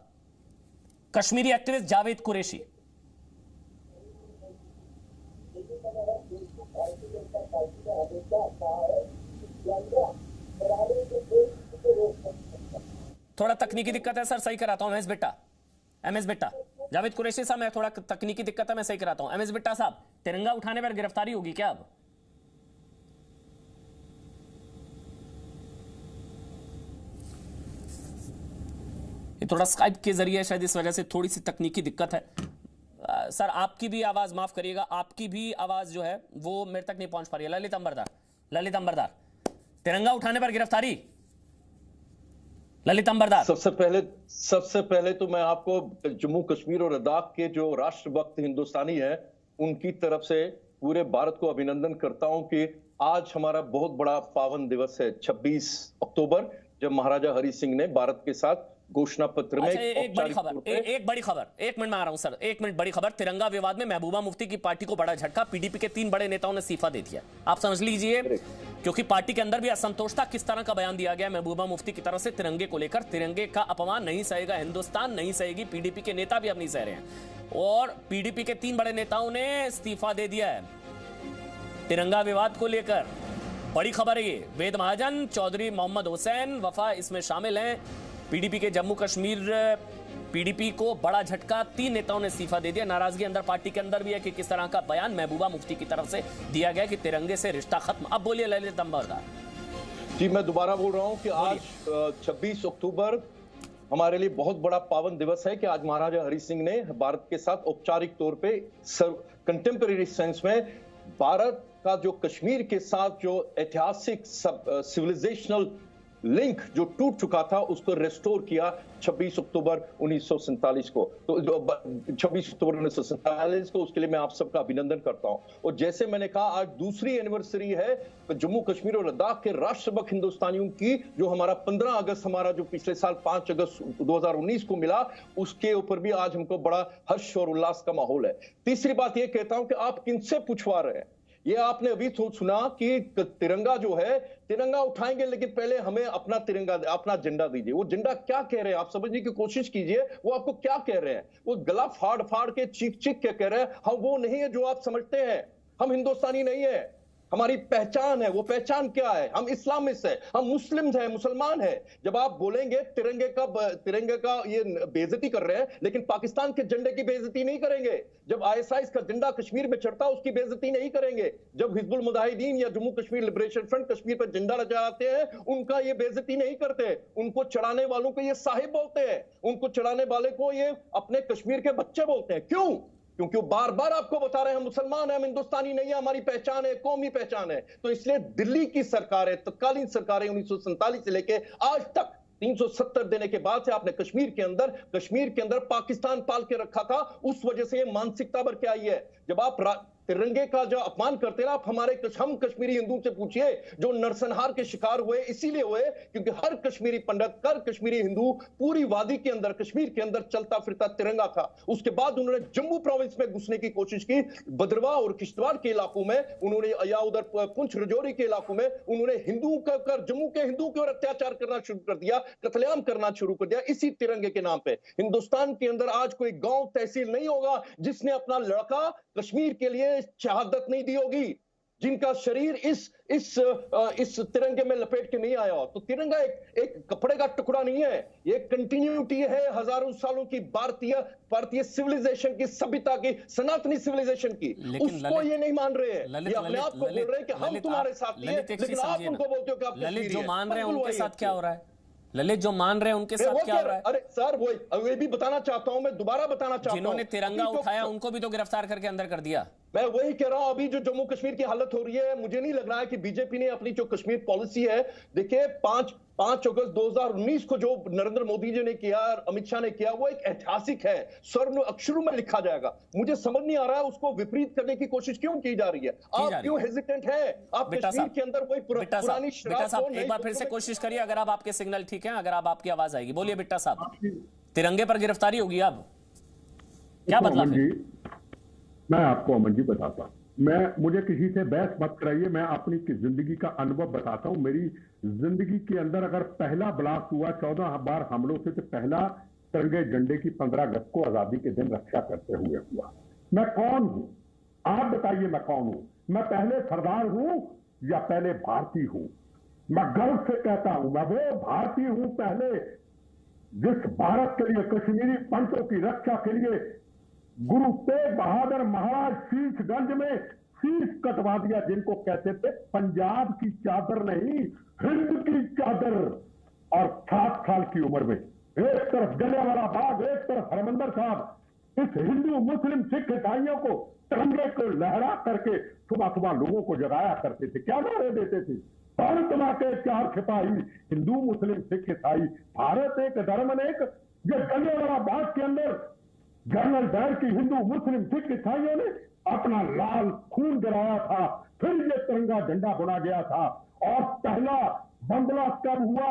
कश्मीरी एक्टिविस्ट जावेद कुरैशी। थोड़ा तकनीकी दिक्कत है सर, सही कराता हूं। एमएस बिट्टा, जावेद कुरैशी साहब, मैं थोड़ा तकनीकी दिक्कत है, मैं सही कराता हूं। एमएस बिट्टा साहब, तिरंगा उठाने पर गिरफ्तारी होगी क्या अब? ये थोड़ा स्काइप के जरिए शायद इस वजह से थोड़ी सी तकनीकी दिक्कत है। सर आपकी भी आवाज, माफ करिएगा, आपकी भी आवाज जो है वो मेरे तक नहीं पहुंच पा रही है। ललित अंबरदार, तिरंगा उठाने पर गिरफ्तारी। ललित अंबरदार, सबसे पहले तो मैं आपको जम्मू कश्मीर और लद्दाख के जो राष्ट्रभक्त हिंदुस्तानी है उनकी तरफ से पूरे भारत को अभिनंदन करता हूं कि आज हमारा बहुत बड़ा पावन दिवस है, 26 अक्टूबर, जब महाराजा हरि सिंह ने भारत के साथ घोषणा पत्र में एक बड़ी खबर, एक मिनट में आ रहा हूं सर, एक मिनट, बड़ी खबर। तिरंगा विवाद में महबूबा मुफ्ती की पार्टी को बड़ा झटका, पीडीपी के 3 बड़े नेताओं ने इस्तीफा दे दिया। आप समझ लीजिए, क्योंकि पार्टी के अंदर भी असंतोष था। किस तरह का बयान दिया गया महबूबा मुफ्ती की तरफ से तिरंगे को लेकर? तिरंगे का अपमान नहीं सहेगा हिंदुस्तान, नहीं सहेगी, पीडीपी के नेता भी अब नहीं सह रहे हैं, और पीडीपी के 3 बड़े नेताओं ने इस्तीफा दे दिया है तिरंगा विवाद को लेकर। बड़ी खबर है ये। वेद महाजन, चौधरी मोहम्मद हुसैन, वफा इसमें शामिल हैं। पीडीपी के जम्मू कश्मीर पीडीपी को बड़ा झटका, 3 नेताओं ने इस्तीफा दे दिया। नाराजगी अंदर पार्टी के अंदर भी है कि किस तरह का बयान महबूबा मुफ्ती की तरफ से दिया गया कि तिरंगे से रिश्ता खत्म। अब बोलिए ललित अंबरदार जी। मैं दोबारा बोल रहा हूं कि आज 26 अक्टूबर हमारे लिए बहुत बड़ा पावन दिवस है कि आज महाराजा हरि सिंह ने भारत के साथ औपचारिक तौर पे कंटेम्परेरी सेंस में भारत का जो कश्मीर के साथ जो ऐतिहासिक सिविलाइजेशनल लिंक जो टूट चुका था उसको रेस्टोर किया 26 अक्टूबर 1947 को। तो 26 अक्टूबर 1947 को, उसके लिए मैं आप सबका अभिनंदन करता हूं। और जैसे मैंने कहा, आज दूसरी एनिवर्सरी है जम्मू कश्मीर और लद्दाख के राष्ट्रभक्त हिंदुस्तानियों की, जो हमारा 15 अगस्त हमारा जो पिछले साल 5 अगस्त 2019 को मिला, उसके ऊपर भी आज हमको बड़ा हर्ष और उल्लास का माहौल है। तीसरी बात यह कहता हूं कि आप किनसे पूछवा रहे हैं? ये आपने अभी सुना कि तिरंगा जो है, तिरंगा उठाएंगे, लेकिन पहले हमें अपना तिरंगा, अपना झंडा दीजिए। वो झंडा क्या कह रहे हैं आप समझने की कोशिश कीजिए। वो आपको क्या कह रहे हैं? वो गला फाड़ फाड़ के, चीख चीख के कह रहे हैं हम वो नहीं है जो आप समझते हैं, हम हिंदुस्तानी नहीं है, हमारी पहचान है। वो पहचान क्या है? हम इस्लामिस्ट है, हम मुस्लिम है, मुसलमान है। जब आप बोलेंगे तिरंगे का ये बेइज्जती कर रहे हैं, लेकिन पाकिस्तान के झंडे की बेइज्जती नहीं करेंगे। जब आईएसआई का झंडा कश्मीर में चढ़ता उसकी बेइज्जती नहीं करेंगे। जब हिजबुल मुजाहिदीन या जम्मू कश्मीर लिबरेशन फ्रंट कश्मीर पर झंडा लहराते हैं, उनका ये बेइज्जती नहीं करते। उनको चढ़ाने वालों को ये साहिब बोलते हैं, उनको चढ़ाने वाले को ये अपने कश्मीर के बच्चे बोलते हैं। क्यों? क्योंकि वो बार बार आपको बता रहे हैं हम मुसलमान हैं, हम हिंदुस्तानी नहीं है, हमारी पहचान है, कौमी पहचान है। तो इसलिए दिल्ली की सरकारें, तत्कालीन सरकारें 1947 से लेके आज तक 370 देने के बाद से आपने कश्मीर के अंदर पाकिस्तान पाल के रखा था। उस वजह से ये मानसिकता भर के आई है। जब आप तिरंगे का जो अपमान करते हैं आप हम कश्मीरी हिंदुओं से पूछिए जो नरसंहार के शिकार हुए, इसीलिए हुए क्योंकि हर कश्मीरी पंडित, हर कश्मीरी हिंदू पूरी वादी के अंदर, कश्मीर के अंदर चलता फिरता तिरंगा था। उसके बाद उन्होंने जम्मू प्रोविंस में घुसने की कोशिश की, भद्रवाह और किश्तवाड़ के इलाकों में उन्होंने, या उधर पुंछ राजौरी के इलाकों में उन्होंने हिंदुओं का कर, जम्मू के हिंदुओं के ऊपर अत्याचार करना शुरू कर दिया, कत्लेआम करना शुरू कर दिया इसी तिरंगे के नाम पे। हिंदुस्तान के अंदर आज कोई गांव तहसील नहीं होगा जिसने अपना लड़का कश्मीर के लिए शहादत नहीं दी होगी, जिनका शरीर इस तिरंगे में लपेट के नहीं आया। तो तिरंगा एक कपड़े का टुकड़ा नहीं है, ये कंटिन्यूटी है हजारों सालों की भारतीय सिविलाइजेशन की, सभ्यता की, सनातनी सिविलाइजेशन की। उसको ये नहीं मान रहे हैं, ये अपने आप को बोल रहे हैं कि हम तुम्हारे साथ हैं, लेकिन आप उनको बोलते हो कि आप ललित जो मान रहे हैं उनके साथ क्या हो रहा है? ललित जो मान रहे हैं उनके साथ क्या हो रहा है? अरे सर वो भी बताना चाहता हूं, मैं दोबारा बताना चाहता हूं, जिन्होंने तिरंगा उठाया उनको भी तो गिरफ्तार करके अंदर कर दिया। मैं वही कह रहा हूं, अभी जो जम्मू कश्मीर की हालत हो रही है, मुझे नहीं लग रहा है कि बीजेपी ने अपनी जो कश्मीर पॉलिसी है, देखिए 5 अगस्त 2019 को जो नरेंद्र मोदी जी ने किया, अमित शाह ने किया, वो एक ऐतिहासिक है, स्वर्ण अक्षरों में लिखा जाएगा। मुझे समझ नहीं आ रहा है उसको विपरीत करने की कोशिश क्यों की जा रही है। आप क्यों हेजिटेंट है? आप कश्मीर के अंदर कोई पुरानी शराब एक बार फिर से कोशिश करिए, अगर आप आपके सिग्नल ठीक है, अगर आप आपकी आवाज आएगी। बोलिए बिट्टा साहब, तिरंगे पर गिरफ्तारी होगी अब, क्या मतलब है? मैं आपको अमन जी बताता हूं, मुझे किसी से बहस मत कराइए, मैं अपनी जिंदगी का अनुभव बताता हूं। मेरी जिंदगी के अंदर अगर पहला ब्लास्ट हुआ 14 बार हमलों से, तो पहला तिरंगे झंडे की 15 अगस्त को आजादी के दिन रक्षा करते हुए हुआ। मैं कौन हूं? आप बताइए मैं कौन हूं? मैं पहले सरदार हूं या पहले भारतीय हूं? मैं गर्व से कहता हूं, मैं वो भारतीय हूं पहले जिस भारत के लिए, कश्मीरी पंथों की रक्षा के लिए गुरु तेग बहादुर महाराज शीशगंज में शीश कटवा दिया, जिनको कहते थे पंजाब की चादर नहीं, हिंद की चादर। और 7 साल की उम्र में एक तरफ जलियांवाला बाग, एक तरफ हरमंदिर साहब, इस हिंदू मुस्लिम सिख ईसाइयों को तिरंगे को लहरा करके सुबह सुबह लोगों को जगाया करते थे। क्या नारे देते थे? भारत मां के 4 सिपाही, हिंदू मुस्लिम सिख ईसाई, भारत एक धर्म अनेक। ये जलियांवाला बाग के अंदर जनरल डायर की हिंदू मुस्लिम सिख ईसाइयों ने अपना लाल खून गिराया था, फिर ये तिरंगा झंडा बुना गया था। और पहला बम ब्लास्ट कब हुआ?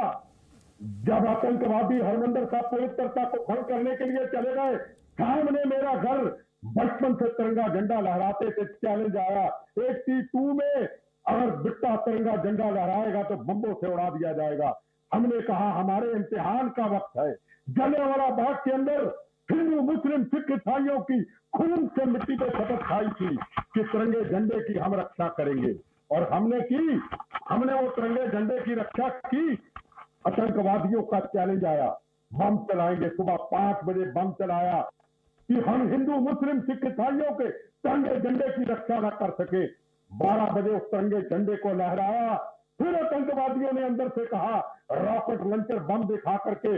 जब आतंकवादी हरमंदिर साहब पवित्रता को भंग करने के लिए चले गए। सामने मेरा घर, बचपन से तिरंगा झंडा लहराते थे, चैलेंज आया 82 में, अगर बिट्टा तिरंगा झंडा लहराएगा तो बम्बों से उड़ा दिया जाएगा। हमने कहा हमारे इम्तिहान का वक्त है। जलियांवाला बाग के अंदर हिंदू मुस्लिम सिख ईसाइयों की खून से मिट्टी पे शपथ खाई थी कि तिरंगे झंडे की हम रक्षा करेंगे, और हमने की। हमने वो तिरंगे झंडे की रक्षा की। आतंकवादियों का चैलेंज आया, बम चलाएंगे। सुबह 5 बजे बम चलाया कि हम हिंदू मुस्लिम सिख ईसाइयों के तिरंगे झंडे की रक्षा न कर सके। 12 बजे उस तिरंगे झंडे को लहराया। फिर आतंकवादियों ने अंदर से कहा, रॉकेट लॉन्चर बम दिखा करके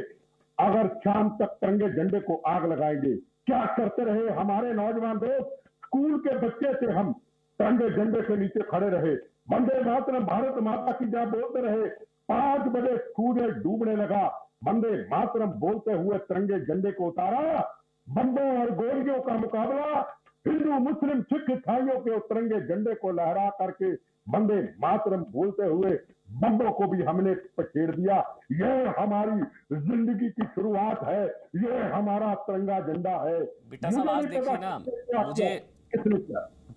अगर शाम तक तिरंगे झंडे को आग लगाएंगे। क्या करते रहे हमारे नौजवान दोस्त? स्कूल के बच्चे थे हम, तिरंगे झंडे के नीचे खड़े रहे, वंदे मातरम भारत माता की जय बोलते रहे। 5 बजे सूरज डूबने लगा, वंदे मातरम बोलते हुए तिरंगे झंडे को उतारा। बंदों और गोलियों का मुकाबला हिंदू मुस्लिम सिख ईसाइयों के तिरंगे झंडे को लहरा करके वंदे मातरम बोलते हुए बम्बों को भी हमने पछेड़ दिया। यह हमारी जिंदगी की शुरुआत है, यह हमारा तिरंगा झंडा है। बिट्टा साहब आज देखिए ना, मुझे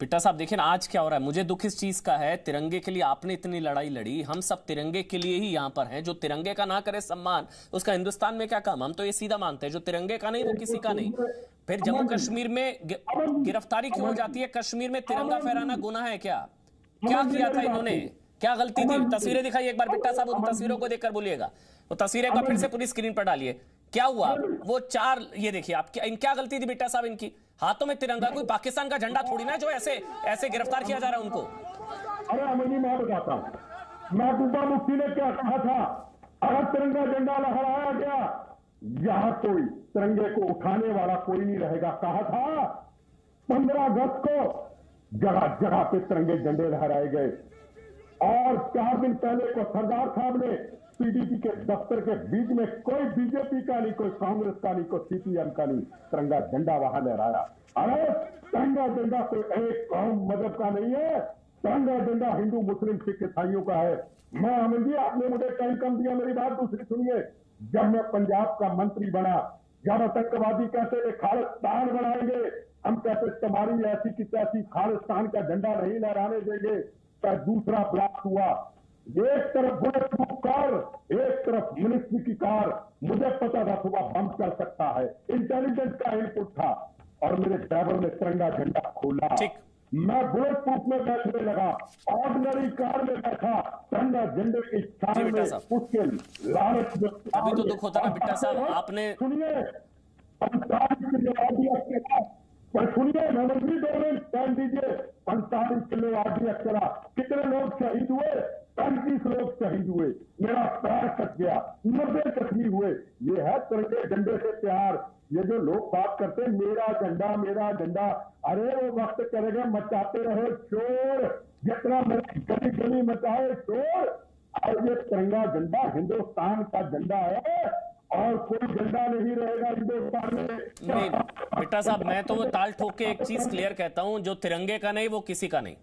बिट्टा साहब देखिए ना आज क्या हो रहा है। मुझे दुख इस चीज का है, तिरंगे के लिए आपने इतनी लड़ाई लड़ी, हम सब तिरंगे के लिए ही यहाँ पर हैं। जो तिरंगे का ना करे सम्मान, उसका हिंदुस्तान में क्या काम? हम तो ये सीधा मानते हैं, जो तिरंगे का नहीं वो किसी का नहीं। फिर जम्मू कश्मीर में गिरफ्तारी क्यों हो जाती है? कश्मीर में तिरंगा फहराना गुनाह है क्या? क्या किया था इन्होंने? क्या गलती थी? तस्वीरें दिखाइए एक बार बिट्टा साहब, उन तस्वीरों को देखकर बोलिएगा। वो तस्वीरें एक बार फिर से पूरी स्क्रीन पर डालिए। क्या हुआ? वो 4, ये देखिए आप, क्या गलती थी बिट्टा साहब इनकी? हाथों में तिरंगा, कोई पाकिस्तान का झंडा थोड़ी ना जो ऐसे गिरफ्तार किया जा रहा है उनको। अरे अमनी मैं बताता हूँ, महबूबा मुफ्ती ने क्या कहा था? अगर तिरंगा झंडा लहराया गया, यहाँ कोई तिरंगे को उठाने वाला कोई नहीं रहेगा। कहा था 15 अगस्त को जगह जगह पे तिरंगे झंडे लहराए गए। और 4 दिन पहले को सरदार साहब ने पीडीपी के दफ्तर के बीच में कोई बीजेपी का नहीं, कोई कांग्रेस का नहीं, कोई सीपीएम का नहीं, तिरंगा झंडा वहां लहराया। अरे तिरंगा झंडा कोई एक कौम मजहब का नहीं है, तिरंगा झंडा हिंदू मुस्लिम सिख ईसाइयों का है। मैं अमन जी, आपने मुझे टाइम कम दिया, मेरी बात दूसरी सुनिए। जब मैं पंजाब का मंत्री बना, जब आतंकवादी कहते थे खालिस्तान बनाएंगे, हम कहते तुम्हारी ऐसी की तैसी खालिस्तान का झंडा नहीं लहराने देंगे। पर दूसरा ब्लास्ट हुआ, एक तरफ बुलेट प्रूफ कार, एक तरफ मिनिस्ट्री की कार। मुझे पता था सुबह बंद कर सकता है, इंटेलिजेंस का इनपुट था, और मेरे ड्राइवर ने तिरंगा झंडा खोला। मैं बुलेट प्रूफ में बैठने लगा, ऑर्डिनरी कार में बैठा, तिरंगा झंडे की छाया में उसके लालच में। अभी तो दुख होता ना बिट्टा साहब, आपने सुनिए, 45 किलो आरडीएक्स के बाद, पर सुनिए नवंबरी गवर्नमेंट टाइम दीजिए, 45 किलो आरडीएक्स चला, कितने लोग शहीद हुए? 35 लोग शहीद हुए, मेरा पैर कट गया, 90 जख्मी हुए। ये है तिरंगे झंडे से प्यार। ये जो लोग बात करते हैं मेरा झंडा मेरा झंडा, अरे वो वक्त करेगा, मचाते रहो शोर, जितना मेरी गली गली मचाए शोर। और ये तिरंगा झंडा हिंदुस्तान का झंडा है, और कोई झंडा नहीं रहेगा हिंदुस्तान में। नहीं बिट्टा साहब, मैं तो वो ताल ठोक के एक चीज क्लियर कहता हूं, जो तिरंगे का नहीं वो किसी का नहीं,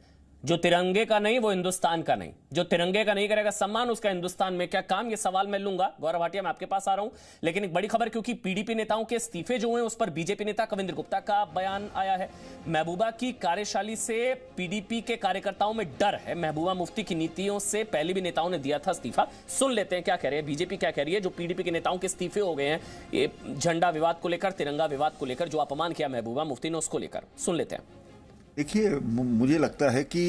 जो तिरंगे का नहीं वो हिंदुस्तान का नहीं, जो तिरंगे का नहीं करेगा सम्मान, उसका हिंदुस्तान में क्या काम? ये सवाल मैं लूंगा। गौरव भाटिया, मैं आपके पास आ रहा हूं, लेकिन एक बड़ी खबर, क्योंकि पीडीपी नेताओं के इस्तीफे जो हुए उस पर बीजेपी नेता कविंद्र गुप्ता का बयान आया है। महबूबा की कार्यशैली से पीडीपी के कार्यकर्ताओं में डर है। महबूबा मुफ्ती की नीतियों से पहले भी नेताओं ने दिया था इस्तीफा। सुन लेते हैं क्या कह रहे हैं बीजेपी, क्या कह रही है जो पीडीपी के नेताओं के इस्तीफे हो गए हैं, ये झंडा विवाद को लेकर, तिरंगा विवाद को लेकर, जो अपमान किया महबूबा मुफ्ती ने, उसको लेकर। सुन लेते हैं। देखिए, मुझे लगता है कि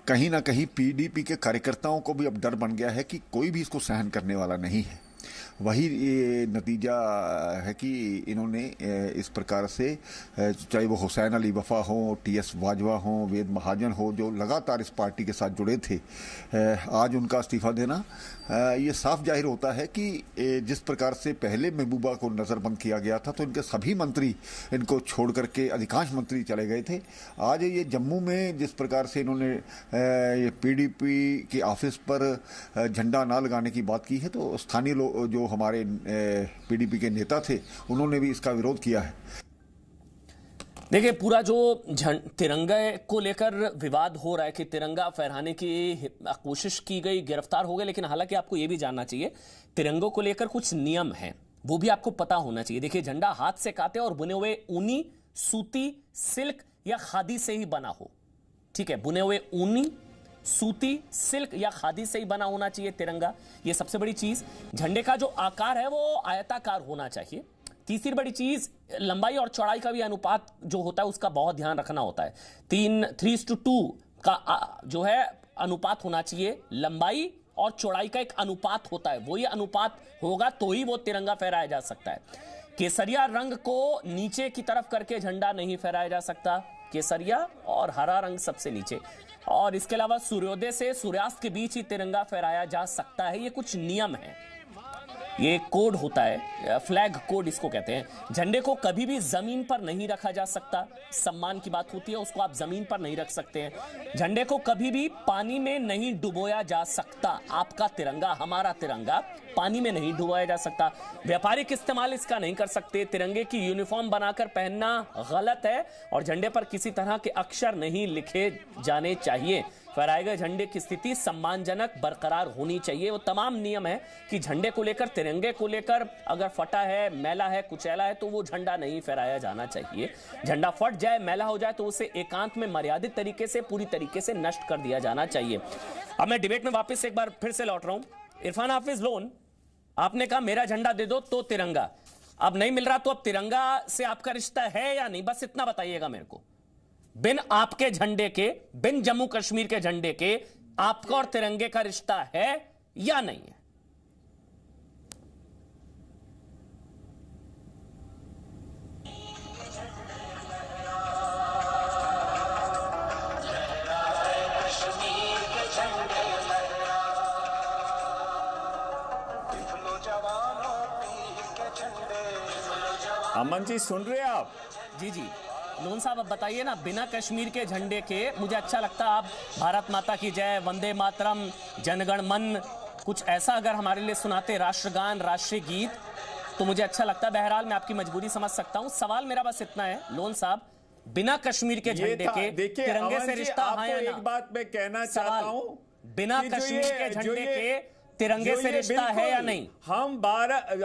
कहीं ना कहीं पीडीपी के कार्यकर्ताओं को भी अब डर बन गया है कि कोई भी इसको सहन करने वाला नहीं है। वही ये नतीजा है कि इन्होंने इस प्रकार से, चाहे वो हुसैन अली वफा हो, टीएस वाजवा हो, वेद महाजन हो, जो लगातार इस पार्टी के साथ जुड़े थे, आज उनका इस्तीफा देना ये साफ जाहिर होता है कि जिस प्रकार से पहले महबूबा को नज़रबंद किया गया था तो इनके सभी मंत्री इनको छोड़ करके अधिकांश मंत्री चले गए थे। आज ये जम्मू में जिस प्रकार से इन्होंने ये पीडीपी के ऑफिस पर झंडा ना लगाने की बात की है, तो स्थानीय लोग जो हमारे पीडीपी के नेता थे उन्होंने भी इसका विरोध किया है। देखिए, पूरा जो तिरंगे को लेकर विवाद हो रहा है कि तिरंगा फहराने की कोशिश की गई, गिरफ्तार हो गए, लेकिन हालांकि आपको यह भी जानना चाहिए तिरंगों को लेकर कुछ नियम हैं, वो भी आपको पता होना चाहिए। देखिए, झंडा हाथ से काते और बुने हुए ऊनी, सूती, सिल्क या खादी से ही बना हो, ठीक है, बुने हुए ऊनी, सूती, सिल्क या खादी से ही बना होना चाहिए तिरंगा, ये सबसे बड़ी चीज। झंडे का जो आकार है वो आयताकार होना चाहिए। तीसरी बड़ी चीज, लंबाई और चौड़ाई का भी अनुपात जो होता है उसका बहुत ध्यान रखना होता है। 3:2 का जो है अनुपात होना चाहिए। लंबाई और चौड़ाई का एक अनुपात होता है, वही अनुपात होगा तो ही वो तिरंगा फहराया जा सकता है। केसरिया रंग को नीचे की तरफ करके झंडा नहीं फहराया जा सकता, केसरिया और हरा रंग सबसे नीचे। और इसके अलावा सूर्योदय से सूर्यास्त के बीच ही तिरंगा फहराया जा सकता है। ये कुछ नियम है, ये कोड होता है, फ्लैग कोड इसको कहते हैं। झंडे को कभी भी जमीन पर नहीं रखा जा सकता, सम्मान की बात होती है, उसको आप जमीन पर नहीं रख सकते हैं। झंडे को कभी भी पानी में नहीं डुबोया जा सकता। आपका तिरंगा, हमारा तिरंगा पानी में नहीं डुबोया जा सकता। व्यापारिक इस्तेमाल इसका नहीं कर सकते। तिरंगे की यूनिफॉर्म बनाकर पहनना गलत है और झंडे पर किसी तरह के अक्षर नहीं लिखे जाने चाहिए। फहराए गए झंडे की स्थिति सम्मानजनक बरकरार होनी चाहिए। वो तमाम नियम है कि झंडे को लेकर, तिरंगे को लेकर अगर फटा है, मैला है, कुचैला है तो वो झंडा नहीं फहराया जाना चाहिए। झंडा फट जाए, मैला हो जाए तो उसे एकांत में मर्यादित तरीके से, पूरी तरीके से नष्ट कर दिया जाना चाहिए। अब मैं डिबेट में वापस एक बार फिर से लौट रहा हूं। इरफान हाफिज लोन, आपने कहा मेरा झंडा दे दो तो तिरंगा, अब नहीं मिल रहा तो अब तिरंगा से आपका रिश्ता है या नहीं, बस इतना बताइएगा मेरे को। बिन आपके झंडे के, बिन जम्मू कश्मीर के झंडे के आपका और तिरंगे का रिश्ता है या नहीं है? अमन जी सुन रहे हैं आप? जी जी लोन साहब, अब बताइए ना, बिना कश्मीर के झंडे के मुझे अच्छा लगता, आप भारत माता की जय, वंदे मातरम, जनगण मन, कुछ ऐसा अगर हमारे लिए सुनाते, राष्ट्रगान, राष्ट्रीय गीत, तो मुझे अच्छा लगता। बहरहाल मैं आपकी मजबूरी समझ सकता हूं। सवाल मेरा बस इतना है लोन साहब, बिना कश्मीर के झंडे के तिरंगे से रिश्ता है या ना? एक बात मैं कहना चाहता हूं, बिना कश्मीर के झंडे के तिरंगे से रिश्ता है या नहीं?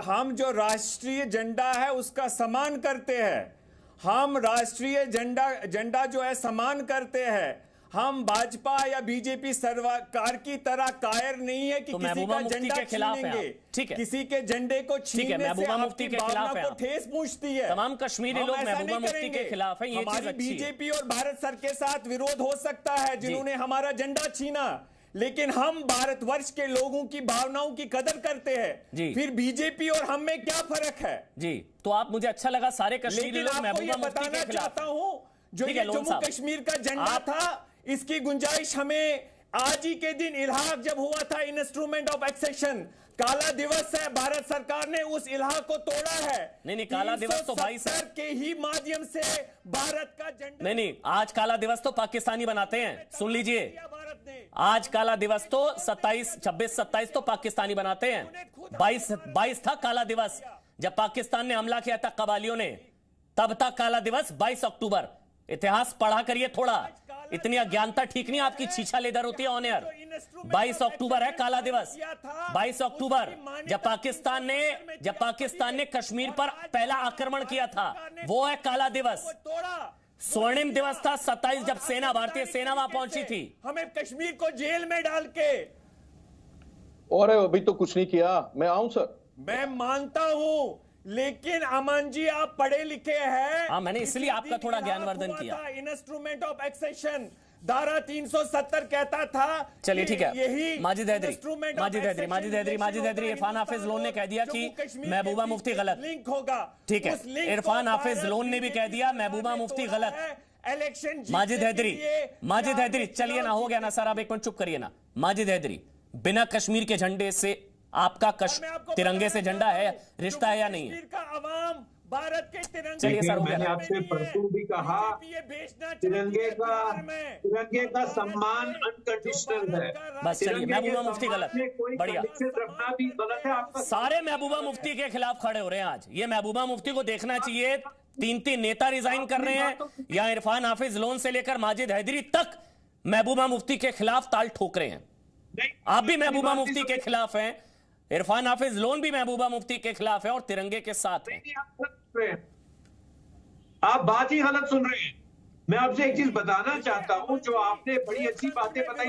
हम जो राष्ट्रीय झंडा है उसका सम्मान करते हैं। हम राष्ट्रीय झंडा जो है सम्मान करते हैं। हम भाजपा या बीजेपी सरकार की तरह कायर नहीं है कि किसी का झंडा छीनेंगे। ठीक है, किसी के झंडे को छीनने से महबूबा मुफ्ती के खिलाफ है, ठेस पहुंचती है। तमाम कश्मीरी लोग महबूबा मुफ्ती के खिलाफ हैं। ये हमारी बीजेपी और भारत सरकार के साथ विरोध हो सकता है जिन्होंने हमारा झंडा छीना, लेकिन हम भारतवर्ष के लोगों की भावनाओं की कदर करते हैं। फिर बीजेपी और हम में क्या फर्क है जी? तो आप, मुझे अच्छा लगा सारे कश्मीरी लोग महबूबा मुफ्ती के खिलाफ। चाहता हूं जो ये जम्मू कश्मीर का झंडा था, इसकी गुंजाइश हमें आज ही के दिन इलाहा जब हुआ था, इंस्ट्रूमेंट ऑफ एक्सेशन, काला दिवस है, भारत सरकार ने उस इलाहा को तोड़ा है। नहीं, काला दिवस तो 22 के ही माध्यम से भारत का झंडा। नहीं, आज काला दिवस तो पाकिस्तानी बनाते हैं। सुन लीजिए, आज काला दिवस तो 27, 26, 27 तो पाकिस्तानी बनाते हैं। 22 था काला दिवस जब पाकिस्तान ने हमला किया था कबालियों ने, तब तक काला दिवस 22 अक्टूबर। इतिहास पढ़ा करिए थोड़ा, इतनी अज्ञानता ठीक नहीं आपकी, छीछा लेदर होती है ऑन एयर। 22 अक्टूबर है काला दिवस। 22 अक्टूबर जब पाकिस्तान ने कश्मीर पर पहला आक्रमण किया था, वो है काला दिवस। स्वर्णिम दिवस था 27 जब भारतीय सेना वहां पहुंची थी। हमें कश्मीर को जेल में डाल के, और अभी तो कुछ नहीं किया। मैं आऊं सर? मैं मानता हूं, लेकिन अमन जी आप पढ़े लिखे हैं। हाँ, मैंने इसलिए आपका थोड़ा ज्ञानवर्धन किया। इंस्ट्रूमेंट ऑफ एक्सेशन धारा 370 कहता था। चलिए ठीक है, यही माजिद हैदरी, इरफान हाफिज लोन ने कह दिया कि महबूबा मुफ्ती गलत लिंक होगा। ठीक है, इरफान हाफिज लोन ने भी कह दिया महबूबा मुफ्ती गलत। इलेक्शन माजिद हैदरी, चलिए ना, हो गया ना सर, आप एक मिनट चुप करिए ना। माजिद हैदरी, बिना कश्मीर के झंडे से आपका तिरंगे से झंडा है, रिश्ता है या नहीं है? भारत के तिरंगे, चलिए सर, मैंने आपसे परसों भी कहा, तिरंगे का सम्मान अनकंडीशनल है। बस चलिए, महबूबा मुफ्ती गलत, बढ़िया, रखना भी गलत है आपका। सारे महबूबा मुफ्ती के खिलाफ खड़े हो रहे हैं आज। ये महबूबा मुफ्ती को देखना चाहिए, 3 नेता रिजाइन कर रहे हैं, या इरफान हाफिज लोन से लेकर माजिद हैदरी तक महबूबा मुफ्ती के खिलाफ ताल ठोक रहे हैं। आप भी महबूबा मुफ्ती के खिलाफ हैं, इरफान हाफिज लोन भी महबूबा मुफ्ती के खिलाफ है और तिरंगे के साथ है। आप बात ही गलत सुन रहे हैं। मैं आपसे एक चीज बताना चाहता हूं, जो आपने बड़ी अच्छी बातें बताई।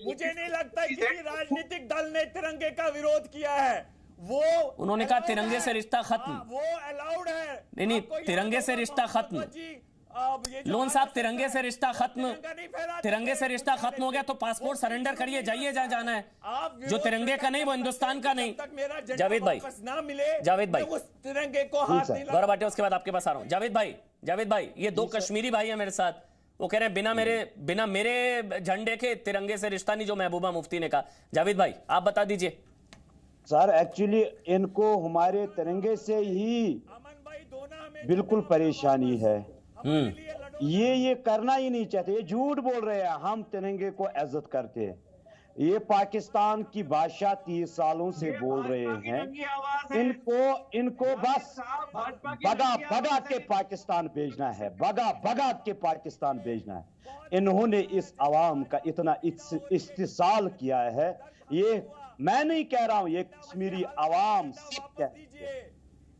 मुझे नहीं लगता किसी राजनीतिक दल ने तिरंगे का विरोध किया है। वो उन्होंने कहा तिरंगे से रिश्ता खत्म। वो अलाउड है। नहीं, तिरंगे से रिश्ता खत्म। लोन साहब, तिरंगे से रिश्ता खत्म, तिरंगे से रिश्ता खत्म हो गया तो पासपोर्ट सरेंडर करिए, जाइए जहां जाना है। जो तिरंगे का नहीं वो हिंदुस्तान का नहीं। जावेद भाई, उस तिरंगे को हाथ नहीं गौरव भाटिया, उसके बाद आपके पास आ रहा हूं। जावेद भाई, ये 2 कश्मीरी भाई है मेरे साथ, वो कह रहे हैं बिना मेरे झंडे के तिरंगे से रिश्ता नहीं, जो महबूबा मुफ्ती ने कहा। जावेद भाई, आप बता दीजिए। सर, एक्चुअली इनको हमारे तिरंगे से ही बिल्कुल परेशानी है। ये करना ही नहीं चाहते, ये झूठ बोल रहे हैं। हम तिरंगे को इज्जत करते हैं। ये पाकिस्तान की बादशाह 30 सालों से बोल रहे हैं। इनको बस भगा के पाकिस्तान भेजना है, भगा के पाकिस्तान भेजना है। इन्होंने इस आवाम का इतना इस्तेसाल किया है। ये मैं नहीं कह रहा हूं, ये कश्मीरी आवाम सब कहते हैं।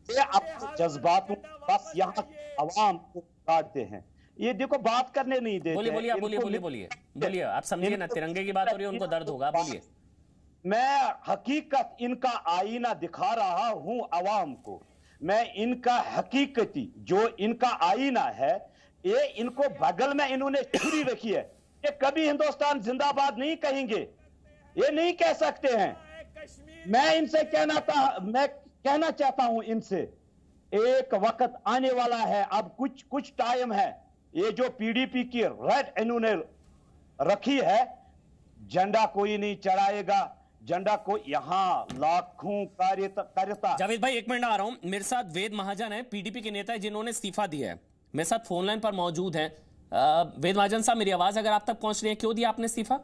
ये अपने जज्बातों बस यहाँ आवाम को काटते हैं। ये देखो, बात करने नहीं देते। बोलिए, आप समझिए ना, तिरंगे की बात हो रही है, उनको दर्द होगा, बोलिए। मैं हकीकत इनका आईना दिखा रहा हूं आवाम को। मैं इनका हकीकती जो इनका आईना है, ये इनको बगल में इन्होंने छुरी रखी है। ये कभी हिंदुस्तान जिंदाबाद नहीं कहेंगे, ये नहीं कह सकते हैं। मैं कहना चाहता हूं इनसे, एक वक्त आने वाला है, अब कुछ टाइम है। ये जो पीडीपी की रेड इन्होंने रखी है, झंडा कोई नहीं चढ़ाएगा, झंडा को यहाँ लाखों कार्यता। जावेद भाई, 1 मिनट आ रहा हूं। मेरे साथ वेद महाजन है, पीडीपी के नेता है, जिन्होंने इस्तीफा दिया है, मेरे साथ फोन लाइन पर मौजूद है। वेद महाजन साहब, मेरी आवाज अगर आप तक पहुंच रही है, क्यों दिया आपने इस्तीफा?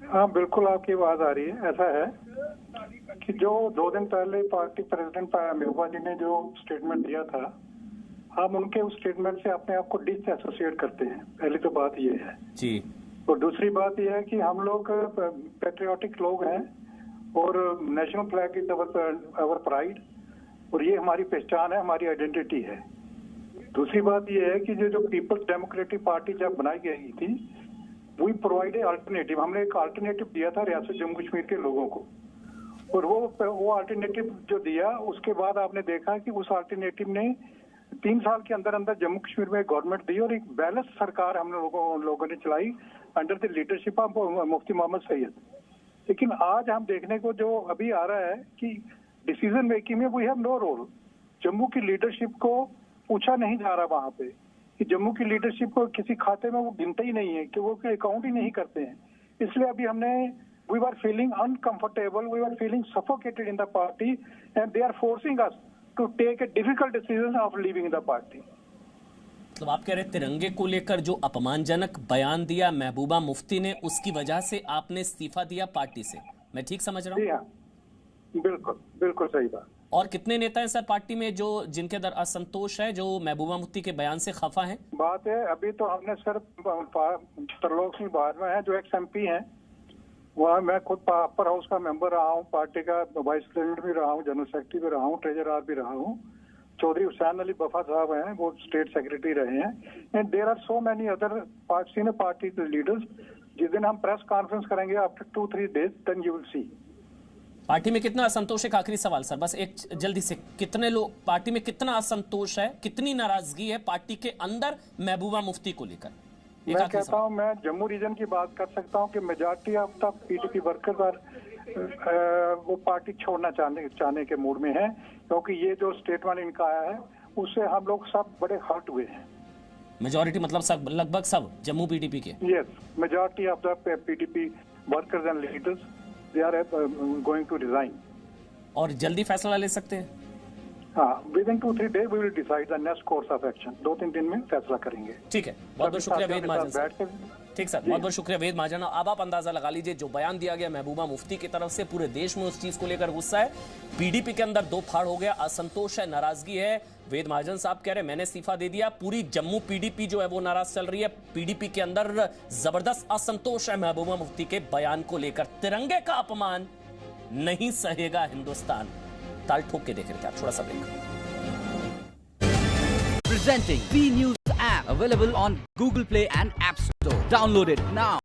हाँ बिल्कुल आपकी आवाज आ रही है। ऐसा है कि जो 2 दिन पहले पार्टी प्रेसिडेंट महबूबा जी ने जो स्टेटमेंट दिया था, हम उनके उस स्टेटमेंट से अपने आप को डिसएसोसिएट करते हैं। पहली तो बात ये है जी। और दूसरी बात यह है कि हम लोग पैट्रियोटिक लोग हैं और national flag is our pride, और ये हमारी पहचान है, हमारी आइडेंटिटी है। दूसरी बात यह है कि जो पीपल्स डेमोक्रेटिक पार्टी जब बनाई गई थी, वी प्रोवाइड ए अल्टरनेटिव, हमने एक अल्टरनेटिव दिया था रियासत जम्मू कश्मीर के लोगों को, और वो अल्टरनेटिव जो दिया उसके बाद आपने देखा कि उस अल्टरनेटिव ने 3 साल के अंदर अंदर जम्मू कश्मीर में गवर्नमेंट दी और एक बैलेंस सरकार हम लोगों ने चलाई अंडर द लीडरशिप ऑफ मुफ्ती मोहम्मद सैयद। लेकिन आज हम देखने को जो अभी आ रहा है कि डिसीजन मेकिंग में we have no role. Jammu की लीडरशिप को पूछा नहीं जा रहा वहां पे कि जम्मू की लीडरशिप को किसी खाते में वो गिनते ही नहीं है, कि वो अकाउंट ही नहीं करते हैं। इसलिए अभी हमने we are feeling uncomfortable, we are feeling suffocated in the party and they are forcing us to take a difficult decision of leaving the party. मतलब आप कह रहे तिरंगे को लेकर जो अपमानजनक बयान दिया महबूबा मुफ्ती ने, उसकी वजह से आपने इस्तीफा दिया पार्टी से, मैं ठीक समझ रहा हूँ? जी हाँ, बिल्कुल बिल्कुल सही बात। और कितने नेता हैं सर पार्टी में जो जिनके अंदर असंतोष है, जो महबूबा मुफ्ती के बयान से खफा हैं? बात है अभी तो हमने सर तरलोक सिंह बाजवा है जो एक्स MP हैं, वहाँ मैं खुद अपर हाउस का मेंबर रहा हूँ, पार्टी का वाइस प्रेसिडेंट भी रहा हूँ, जनरल सेक्रेटरी भी रहा हूँ, ट्रेजरर भी रहा हूँ। चौधरी हुसैन अली बफा साहब हैं, वो स्टेट सेक्रेटरी रहे हैं, and there are so many other senior party leaders. जिस दिन हम प्रेस कॉन्फ्रेंस करेंगे after 2-3 days, then you will see. Party में कितना असंतोष है? आखिरी सवाल सर, बस एक जल्दी से, कितने लोग पार्टी में, कितना असंतोष है, कितनी नाराजगी है पार्टी के अंदर महबूबा मुफ्ती को लेकर? मैं कहता हूं, मैं जम्मू रीजन की बात कर सकता हूं कि majority of the PDP workers are वो पार्टी छोड़ना चाहने के मूड में है, क्योंकि ये जो स्टेटमेंट इनका आया है उससे हम लोग सब बड़े हर्ट हुए हैं। मेजॉरिटी मतलब सब, लगभग सब जम्मू PDP के? Yes, majority of the PDP workers and leaders they are going to resign. और जल्दी फैसला ले सकते हैं? हाँ, within 2-3 days we will decide the next course of action. 2-3 दिन में फैसला करेंगे। ठीक है, बहुत बहुत शुक्रिया वेद महाजन सर। ठीक सर, बहुत बहुत शुक्रिया वेद महाजन। अब आप अंदाजा लगा लीजिए, जो बयान दिया गया महबूबा मुफ्ती की तरफ से, पूरे देश में उस चीज को लेकर गुस्सा है, PDP के अंदर 2 फाड़ हो गया, असंतोष है, नाराजगी है। वेद महाजन साहब कह रहे मैंने इस्तीफा दे दिया, पूरी जम्मू PDP जो है वो नाराज चल रही है। PDP के अंदर जबरदस्त असंतोष है महबूबा मुफ्ती के बयान को लेकर। तिरंगे का अपमान नहीं सहेगा हिंदुस्तान। ताल ठोक के देख रहे थे आप, थोड़ा सा break. Presenting B News app, available on Google Play and App Store. Download it now.